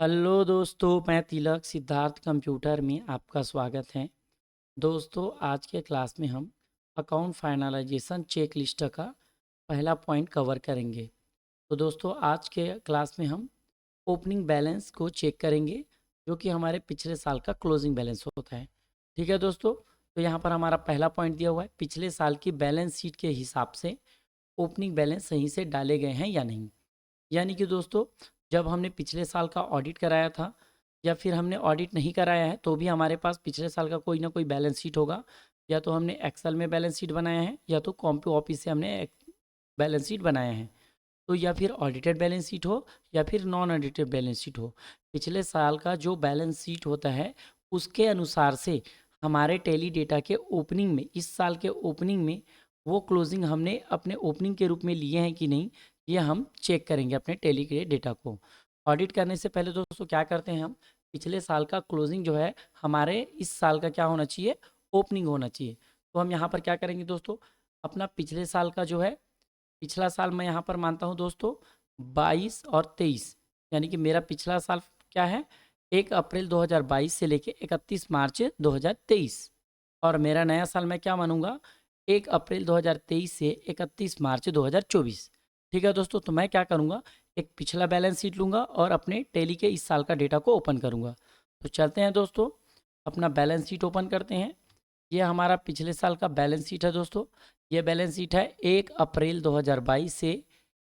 Hello दोस्तों, मैं तिलक Siddharth computer में आपका स्वागत है। दोस्तों, आज के क्लास में हम अकाउंट फाइनलाइजेशन चेक लिस्ट का पहला पॉइंट कवर करेंगे। तो दोस्तों, आज के क्लास में हम ओपनिंग बैलेंस को चेक करेंगे, जो कि हमारे पिछले साल का क्लोजिंग बैलेंस होता है। ठीक है दोस्तों, तो यहाँ पर हमारा पहला पॉइंट दिया हुआ है, पिछले साल की बैलेंस शीट के हिसाब से ओपनिंग बैलेंस सही से डाले गए हैं या नहीं। यानी कि दोस्तों, जब हमने पिछले साल का ऑडिट कराया था या फिर हमने ऑडिट नहीं कराया है तो भी हमारे पास पिछले साल का कोई ना कोई बैलेंस शीट होगा। या तो हमने एक्सेल में बैलेंस शीट बनाया है या तो कॉम्प्यू ऑफिस से हमने बैलेंस शीट बनाया है। तो या फिर ऑडिटेड बैलेंस शीट हो या फिर नॉन ऑडिटेड बैलेंस शीट हो, पिछले साल का जो बैलेंस शीट होता है उसके अनुसार से हमारे टैली डेटा के ओपनिंग में, इस साल के ओपनिंग में वो क्लोजिंग हमने अपने ओपनिंग के रूप में लिए हैं कि नहीं, ये हम चेक करेंगे अपने टैली के डेटा को। ऑडिट करने से पहले दोस्तों क्या करते हैं हम, पिछले साल का क्लोजिंग जो है हमारे इस साल का क्या होना चाहिए, ओपनिंग होना चाहिए। तो हम यहाँ पर क्या करेंगे दोस्तों, अपना पिछले साल का जो है, पिछला साल मैं यहाँ पर मानता हूँ दोस्तों 22 और 23, यानी कि मेरा पिछला साल क्या है, 1 अप्रैल 2022 से लेके 31 मार्च 2023। और मेरा नया साल मैं क्या मानूंगा, 1 अप्रैल 2023 से 31 मार्च 2024। ठीक है दोस्तों, तो मैं क्या करूँगा, एक पिछला बैलेंस शीट लूँगा और अपने टैली के इस साल का डेटा को ओपन करूँगा। तो चलते हैं दोस्तों, अपना बैलेंस शीट ओपन करते हैं। ये हमारा पिछले साल का बैलेंस शीट है दोस्तों। ये बैलेंस शीट है 1 अप्रैल 2022 से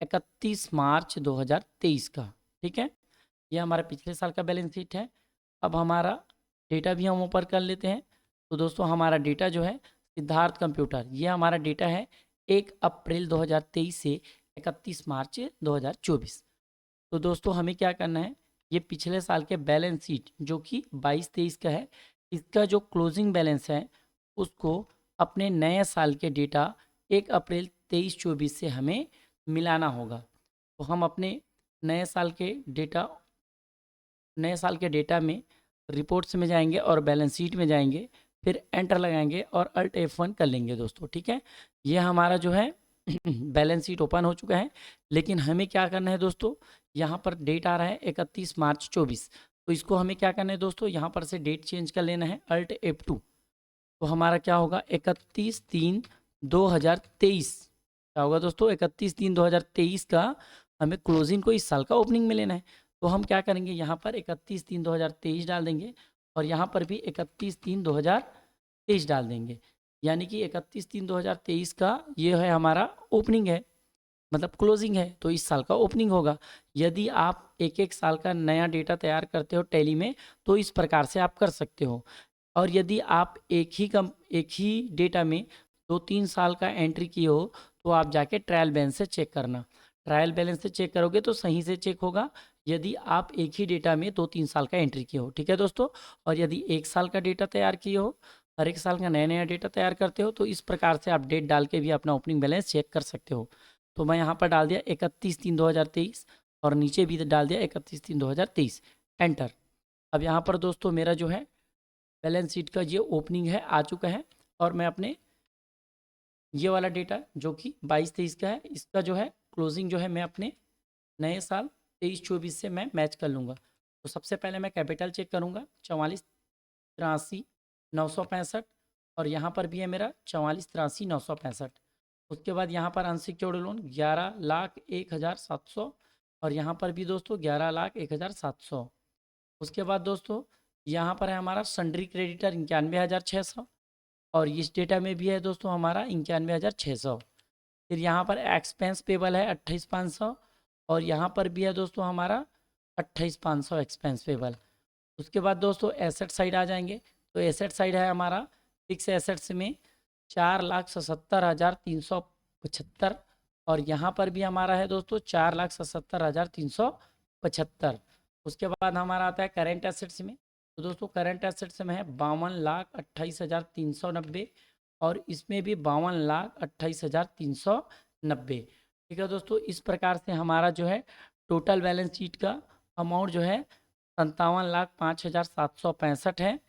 31 मार्च 2023 का। ठीक है, ये हमारा पिछले साल का बैलेंस शीट है। अब हमारा डेटा भी हम ऊपर कर लेते हैं। तो दोस्तों, हमारा डेटा जो है सिद्धार्थ कंप्यूटर, ये हमारा डेटा है 1 अप्रैल 2023 से 31 मार्च 2024। तो दोस्तों, हमें क्या करना है, ये पिछले साल के बैलेंस शीट जो कि 22-23 का है, इसका जो क्लोजिंग बैलेंस है उसको अपने नए साल के डेटा 1 अप्रैल 23-24 से हमें मिलाना होगा। तो हम अपने नए साल के डेटा नए साल के डेटा में रिपोर्ट्स में जाएंगे और बैलेंस शीट में जाएंगे, फिर एंटर लगाएंगे और अल्ट F1 कर लेंगे दोस्तों। ठीक है, ये हमारा जो है बैलेंस शीट ओपन हो चुका है। लेकिन हमें क्या करना है दोस्तों, यहाँ पर डेट आ रहा है 31 मार्च 24, तो इसको हमें क्या करना है दोस्तों, यहाँ पर से डेट चेंज कर लेना है अल्ट F2। तो हमारा क्या होगा, 31/3/2023। क्या होगा दोस्तों, 31/3/2023 का हमें क्लोजिंग को इस साल का ओपनिंग में लेना है। तो हम क्या करेंगे, यहाँ पर 31/3/2023 डाल देंगे और यहाँ पर भी 31/3/2023 डाल देंगे। यानी कि 31/3/2023 का ये है हमारा ओपनिंग है, मतलब क्लोजिंग है, तो इस साल का ओपनिंग होगा। यदि आप एक एक साल का नया डेटा तैयार करते हो टैली में तो इस प्रकार से आप कर सकते हो। और यदि आप एक ही डेटा में 2-3 साल का एंट्री किए हो तो आप जाके ट्रायल बैलेंस से चेक करना। ट्रायल बैलेंस से चेक करोगे तो सही से चेक होगा, यदि आप एक ही डेटा में 2-3 साल का एंट्री किए हो। ठीक है दोस्तों, और यदि 1 साल का डेटा तैयार किए हो, हर एक साल का नया नया डेटा तैयार करते हो, तो इस प्रकार से आप डेट डाल के भी अपना ओपनिंग बैलेंस चेक कर सकते हो। तो मैं यहाँ पर डाल दिया 31/3/2023 और नीचे भी डाल दिया 31/3/2023, एंटर। अब यहाँ पर दोस्तों मेरा जो है बैलेंस शीट का ये ओपनिंग है आ चुका है। और मैं अपने ये वाला डेटा जो कि 22-23 का है, इसका जो है क्लोजिंग जो है मैं अपने नए साल 23-24 से मैं मैच कर लूँगा। तो सबसे पहले मैं कैपिटल चेक करूँगा, 44, 83, 965, और यहाँ पर भी है मेरा 44, 83, 965। उसके बाद यहाँ पर अनसिक्योर्ड लोन 11,01,700, और यहाँ पर भी दोस्तों 11,01,700। उसके बाद दोस्तों यहाँ पर है हमारा सन्ड्री क्रेडिटर 91,600, और इस डेटा में भी है दोस्तों हमारा 91,600। फिर यहाँ पर एक्सपेंस पेबल है 28,500, और यहाँ पर भी है दोस्तों हमारा 28,500 एक्सपेंस पेबल। उसके बाद दोस्तों एसेट साइड आ जाएंगे, तो एसेट साइड है हमारा फिक्स एसेट्स में 4,77,375, और यहाँ पर भी हमारा है दोस्तों 4,77,375। उसके बाद हमारा आता है करेंट एसेट्स में, तो दोस्तों करेंट एसेट्स में है 52,28,390, और इसमें भी 52,28,390। ठीक है दोस्तों, इस प्रकार से हमारा जो है टोटल बैलेंस शीट का अमाउंट जो है 57,05,765 है।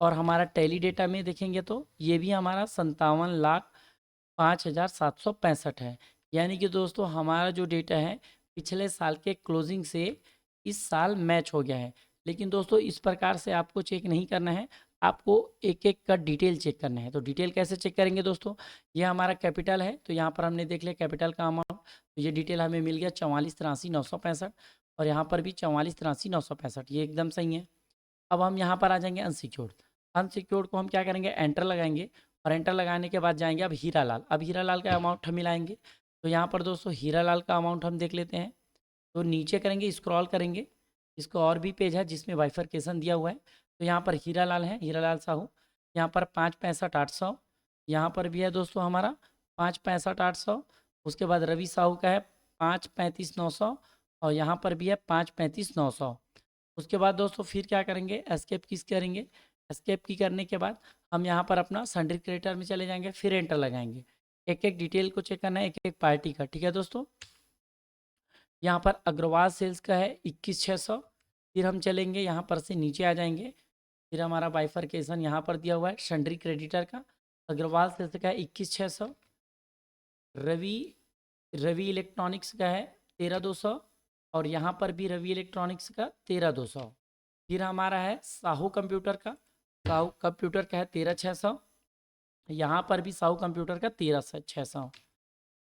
और हमारा टैली डेटा में देखेंगे तो ये भी हमारा 57,05,765 है। यानी कि दोस्तों हमारा जो डेटा है पिछले साल के क्लोजिंग से इस साल मैच हो गया है। लेकिन दोस्तों इस प्रकार से आपको चेक नहीं करना है, आपको एक एक का डिटेल चेक करना है। तो डिटेल कैसे चेक करेंगे दोस्तों, ये हमारा कैपिटल है, तो यहाँ पर हमने देख लिया कैपिटल का अमाउंट, तो ये डिटेल हमें मिल गया 44,83,965, और यहाँ पर भी 44,83,965, ये एकदम सही है। अब हम यहाँ पर आ जाएंगे अनसिक्योर्ड। अनसिक्योर्ड को हम क्या करेंगे, एंटर लगाएंगे, और एंटर लगाने के बाद जाएंगे अब हीरा लाल। अब हीरा लाल का अमाउंट हम मिलाएंगे। तो यहाँ पर दोस्तों हीरा लाल का अमाउंट हम देख लेते हैं। तो नीचे करेंगे, स्क्रॉल करेंगे, इसको और भी पेज है जिसमें बाइफरकेशन दिया हुआ है। तो यहाँ पर हीरा लाल है, हीरा लाल साहू, यहाँ पर 5,65,800, यहाँ पर भी है दोस्तों हमारा 5,65,800। उसके बाद रवि साहू का है 5,35,900, और यहाँ पर भी है 5,35,900। उसके बाद दोस्तों फिर क्या करेंगे, एस्केप किस करेंगे, एस्केप की करने के बाद हम यहाँ पर अपना सन्ड्री क्रेडिटर में चले जाएंगे, फिर एंटर लगाएंगे। एक एक डिटेल को चेक करना है, एक एक पार्टी का, ठीक है दोस्तों। यहाँ पर अग्रवाल सेल्स का है 21,600। फिर हम चलेंगे यहाँ पर से नीचे आ जाएंगे, फिर हमारा बाइफरकेशन यहाँ पर दिया हुआ है सन्ड्री क्रेडिटर का। अग्रवाल सेल्स का है 21,600। रवि रवि इलेक्ट्रॉनिक्स का है 13,200, और यहाँ पर भी रवि इलेक्ट्रॉनिक्स का 13,200। फिर हमारा है साहू कंप्यूटर का, साहू कंप्यूटर का है 13,600, यहाँ पर भी साहू कंप्यूटर का 13,600।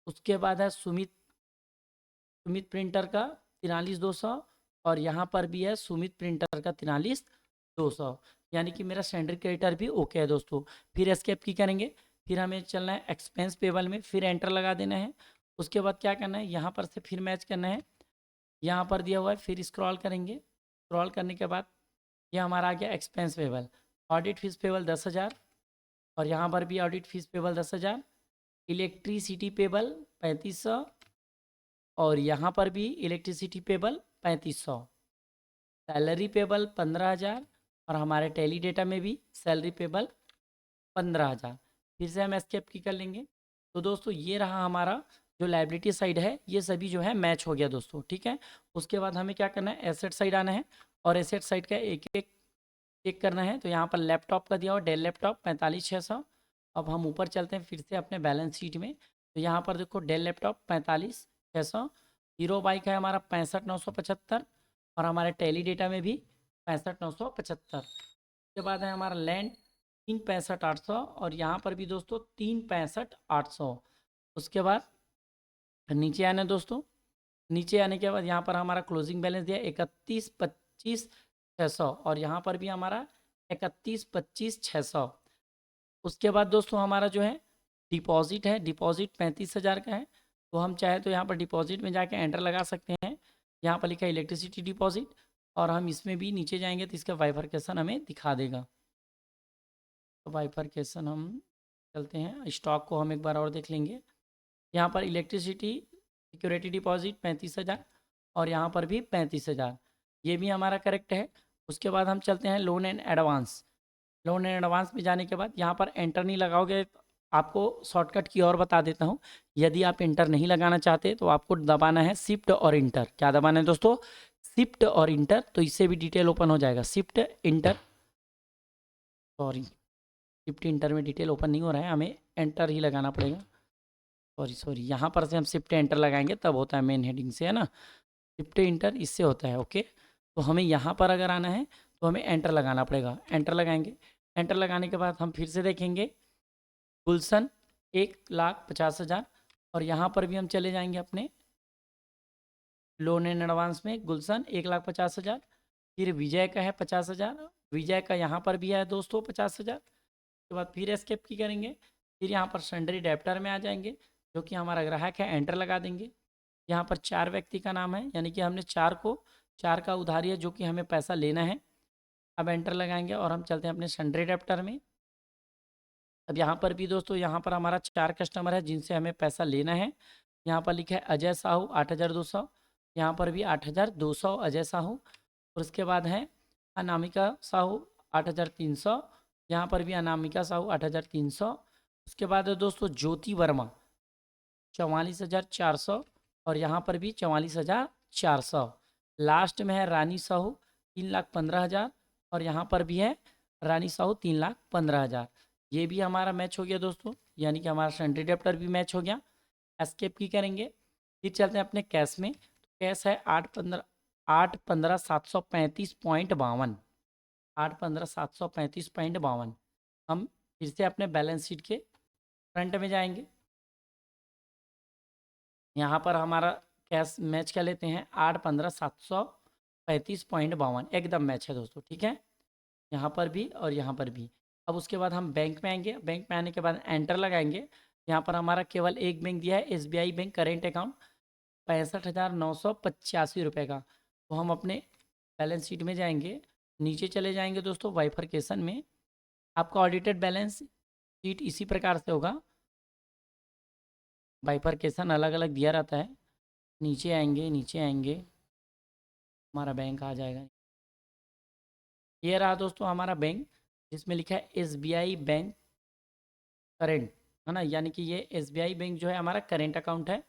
उसके बाद है सुमित सुमित प्रिंटर का 43,200, और यहाँ पर भी है सुमित प्रिंटर का 43,200। यानी कि मेरा स्टैंडर्ड क्रेडिटर भी ओके है दोस्तों। फिर एस्केप की करेंगे, फिर हमें चलना है एक्सपेंस पेबल में, फिर एंटर लगा देना है। उसके बाद क्या करना है, यहाँ पर से फिर मैच करना है, यहाँ पर दिया हुआ है, फिर स्क्रॉल करेंगे, स्क्रॉल करने के बाद ये हमारा आ गया expense payable. Audit fees payable 10,000, और यहाँ पर भी audit fees payable 10,000। Electricity payable 3,500, और यहाँ पर भी इलेक्ट्रिसिटी पेबल 3,500। सैलरी पेबल 15,000, और हमारे टेली डेटा में भी सैलरी पेबल 15,000। फिर से हम एस्केप की कर लेंगे। तो दोस्तों ये रहा हमारा जो लाइबिलिटी साइड है, ये सभी जो है मैच हो गया दोस्तों, ठीक है। उसके बाद हमें क्या करना है, एसेट साइड आना है, और एसेट साइड का एक एक चेक करना है। तो यहाँ पर लैपटॉप का दिया हुआ डेल लैपटॉप 45,600। अब हम ऊपर चलते हैं फिर से अपने बैलेंस शीट में। तो यहाँ पर देखो डेल लैपटॉप 45,600, हीरो बाइक है हमारा 65,975, और हमारे टेली डेटा में भी 65,975। उसके बाद है हमारा लैंड 3,65,800, और यहाँ पर भी दोस्तों 3,65,800। उसके बाद नीचे आना दोस्तों, नीचे आने के बाद यहाँ पर हमारा क्लोजिंग बैलेंस दिया 31,25,600, और यहाँ पर भी हमारा 31,25,600। उसके बाद दोस्तों हमारा जो है डिपॉजिट है, डिपॉजिट 35,000 का है। तो हम चाहे तो यहाँ पर डिपॉजिट में जाके एंटर लगा सकते हैं। यहाँ पर लिखा है इलेक्ट्रिसिटी डिपॉजिट, और हम इसमें भी नीचे जाएंगे तो इसका बाइफरकेशन हमें दिखा देगा। तो बाइफरकेशन हम चलते हैं, स्टॉक को हम एक बार और देख लेंगे। यहाँ पर इलेक्ट्रिसिटी सिक्योरिटी डिपॉजिट 35,000, और यहाँ पर भी 35,000, ये भी हमारा करेक्ट है। उसके बाद हम चलते हैं loan and advance. Loan and advance में जाने के बाद यहाँ पर एंटर नहीं लगाओगे, आपको शॉर्टकट की और बता देता हूँ। यदि आप इंटर नहीं लगाना चाहते तो आपको दबाना है शिफ्ट और इंटर। क्या दबाना है दोस्तों, शिफ्ट और इंटर, तो इससे भी डिटेल ओपन हो जाएगा। Shift inter, sorry shift inter में डिटेल ओपन नहीं हो रहा है, हमें एंटर ही लगाना पड़ेगा। सॉरी यहाँ पर से हम शिफ्ट एंटर लगाएंगे तब होता है मेन हेडिंग से, है ना। शिफ्ट इंटर इससे होता है, ओके। तो हमें यहाँ पर अगर आना है तो हमें एंटर लगाना पड़ेगा, एंटर लगाएंगे। एंटर लगाने के बाद हम फिर से देखेंगे गुलशन 1,50,000, और यहाँ पर भी हम चले जाएंगे अपने लोन एंड एडवांस में, गुलशन 1,50,000। फिर विजय का है 50,000, विजय का यहाँ पर भी है दोस्तों 50,000। उसके बाद फिर एस्केप की करेंगे, फिर यहाँ पर सन्ड्री डेप्टर में आ जाएंगे, जो कि हमारा ग्राहक है, एंटर लगा देंगे। यहाँ पर 4 व्यक्ति का नाम है, यानी कि हमने 4 का उधारी है जो कि हमें पैसा लेना है। अब एंटर लगाएंगे और हम चलते हैं अपने सन्ड्री डेप्टर में। अब यहाँ पर भी दोस्तों, यहाँ पर हमारा 4 कस्टमर है जिनसे हमें पैसा लेना है। यहाँ पर लिखा है अजय साहू 8,200, यहाँ पर भी 8,200 अजय साहू। और उसके बाद है अनामिका साहू 8,300, यहाँ पर भी अनामिका साहू 8,300। उसके बाद है दोस्तों ज्योति वर्मा 44,400, और यहाँ पर भी 44,400। लास्ट में है रानी साहू 3,15,000, और यहाँ पर भी है रानी साहू 3,15,000। ये भी हमारा मैच हो गया दोस्तों, यानी कि हमारा सन्ड्री डेप्टर भी मैच हो गया। एस्केप की करेंगे, फिर चलते हैं अपने कैश में। कैश है 8,15 815,735.52, 815,735.52। हम फिर से अपने बैलेंस शीट के फ्रंट में जाएंगे। यहाँ पर हमारा कैश मैच कर लेते हैं 815,735.52, एकदम मैच है दोस्तों, ठीक है, यहाँ पर भी और यहाँ पर भी। अब उसके बाद हम बैंक में आएंगे, बैंक में आने के बाद एंटर लगाएंगे। यहाँ पर हमारा केवल एक बैंक दिया है, SBI बैंक करेंट अकाउंट 65,985 रुपये का। तो हम अपने बैलेंस शीट में जाएंगे, नीचे चले जाएंगे दोस्तों बाइफरकेशन में। आपका ऑडिटेड बैलेंस शीट इसी प्रकार से होगा, बाइफरकेशन अलग अलग दिया रहता है। नीचे आएंगे, नीचे आएंगे, हमारा बैंक आ जाएगा। ये रहा दोस्तों हमारा बैंक, जिसमें लिखा है SBI बैंक करेंट, है ना, यानी कि ये SBI बैंक जो है हमारा करेंट अकाउंट है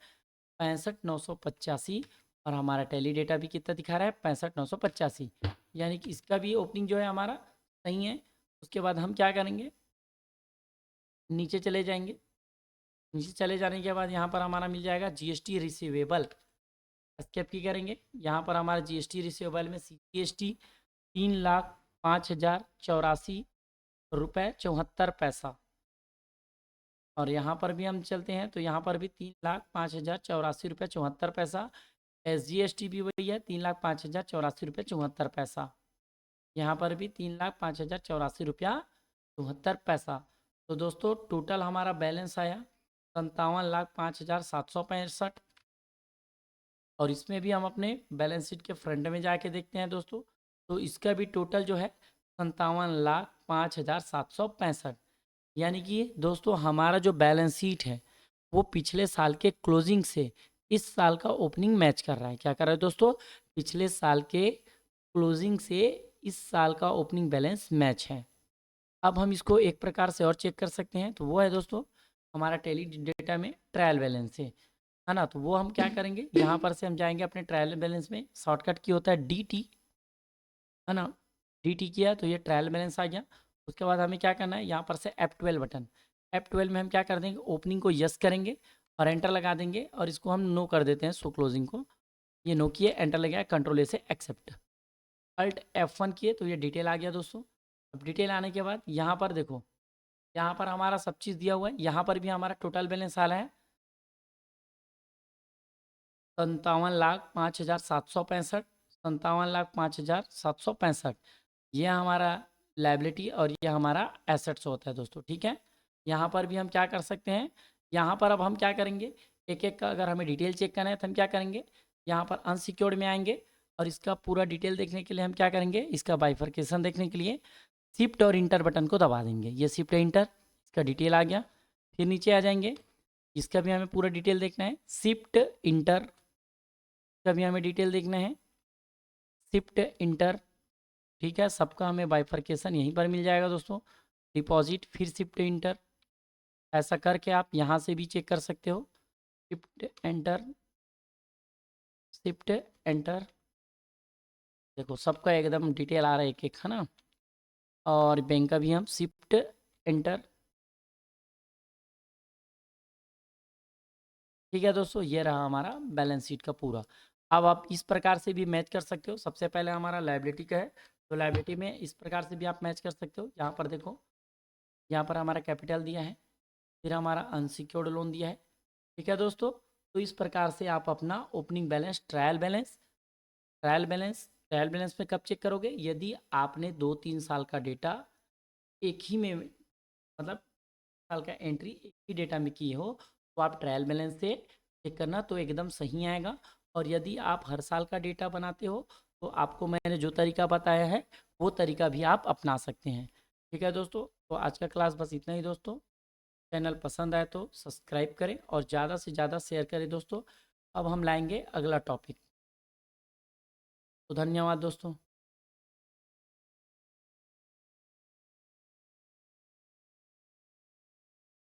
65,985, और हमारा टैली डेटा भी कितना दिखा रहा है 65,985, यानी कि इसका भी ओपनिंग जो है हमारा सही है। उसके बाद हम क्या करेंगे, नीचे चले जाएंगे। नीचे चले जाने के बाद यहाँ पर हमारा मिल जाएगा GST रिसीवेबल, एस्केप की करेंगे। यहाँ पर हमारा GST रिसीवेबल में CGST 3,05,084 रुपये 74 पैसा, और यहाँ पर भी हम चलते हैं तो यहाँ पर भी 3,05,084 रुपये 74 पैसा। SGST भी वही है 3,05,084 रुपये 74 पैसा। यहाँ पर भी 3,05,084 रुपया 74 पैसा। तो दोस्तों टोटल हमारा बैलेंस आया 57,05,765, और इसमें भी हम अपने बैलेंस शीट के फ्रंट में जाके देखते हैं दोस्तों, तो इसका भी टोटल जो है 57,05,765। यानी कि दोस्तों हमारा जो बैलेंस शीट है वो पिछले साल के क्लोजिंग से इस साल का ओपनिंग मैच कर रहा है। क्या कर रहा है दोस्तों, पिछले साल के क्लोजिंग से इस साल का ओपनिंग बैलेंस मैच है। अब हम इसको एक प्रकार से और चेक कर सकते हैं, तो वो है दोस्तों हमारा टैली डेटा में ट्रायल बैलेंस है ना। तो वो हम क्या करेंगे, यहाँ पर से हम जाएंगे अपने ट्रायल बैलेंस में, शॉर्टकट की होता है DT, है ना, DT किया तो ये ट्रायल बैलेंस आ गया। उसके बाद हमें क्या करना है, यहाँ पर से F12 बटन, F12 में हम क्या कर देंगे, ओपनिंग को यस करेंगे और एंटर लगा देंगे, और इसको हम नो कर देते हैं, सो क्लोजिंग को ये नो किए, एंटर लगा, कंट्रोल A से एक्सेप्ट, अल्ट F1 किए तो ये डिटेल आ गया दोस्तों। अब डिटेल आने के बाद यहाँ पर देखो, यहाँ पर हमारा सब चीज़ दिया हुआ है, यहाँ पर भी हमारा टोटल बैलेंस आ रहा है 57,05,765, 57,05,765। ये हमारा लायबिलिटी और ये हमारा एसेट्स होता है दोस्तों, ठीक है। यहाँ पर भी हम क्या कर सकते हैं, यहाँ पर अब हम क्या करेंगे, एक एक का अगर हमें डिटेल चेक करना है तो हम क्या करेंगे, यहाँ पर अनसिक्योर्ड में आएंगे, और इसका पूरा डिटेल देखने के लिए हम क्या करेंगे, इसका बाइफरकेशन देखने के लिए शिफ्ट और इंटर बटन को दबा देंगे। ये शिफ्ट इंटर, इसका डिटेल आ गया। फिर नीचे आ जाएंगे, इसका भी हमें पूरा डिटेल देखना है, शिफ्ट इंटर का भी हमें डिटेल देखना है, शिफ्ट इंटर, ठीक है, सबका हमें बाइफरकेशन यहीं पर मिल जाएगा दोस्तों। डिपॉजिट, फिर शिफ्ट इंटर, ऐसा करके आप यहाँ से भी चेक कर सकते हो, शिफ्ट एंटर, शिफ्ट एंटर, देखो सबका एकदम डिटेल आ रहा है एक एक, है ना। और बैंक का भी हम शिफ्ट एंटर, ठीक है दोस्तों, ये रहा हमारा बैलेंस शीट का पूरा। अब आप इस प्रकार से भी मैच कर सकते हो। सबसे पहले हमारा लायबिलिटी का है, तो लायबिलिटी में इस प्रकार से भी आप मैच कर सकते हो। यहाँ पर देखो, यहाँ पर हमारा कैपिटल दिया है, फिर हमारा अनसिक्योर्ड लोन दिया है, ठीक है दोस्तों। तो इस प्रकार से आप अपना opening balance, trial balance, trial balance में कब चेक करोगे, यदि आपने 2-3 साल का डेटा एक ही में, मतलब साल का एंट्री एक ही डेटा में की हो, तो आप ट्रायल बैलेंस से चेक करना, तो एकदम सही आएगा। और यदि आप हर साल का डेटा बनाते हो तो आपको मैंने जो तरीका बताया है वो तरीका भी आप अपना सकते हैं, ठीक है दोस्तों। तो आज का क्लास बस इतना ही दोस्तों। चैनल पसंद आए तो सब्सक्राइब करें और ज़्यादा से ज़्यादा शेयर करें दोस्तों। अब हम लाएंगे अगला टॉपिक, तो धन्यवाद दोस्तों।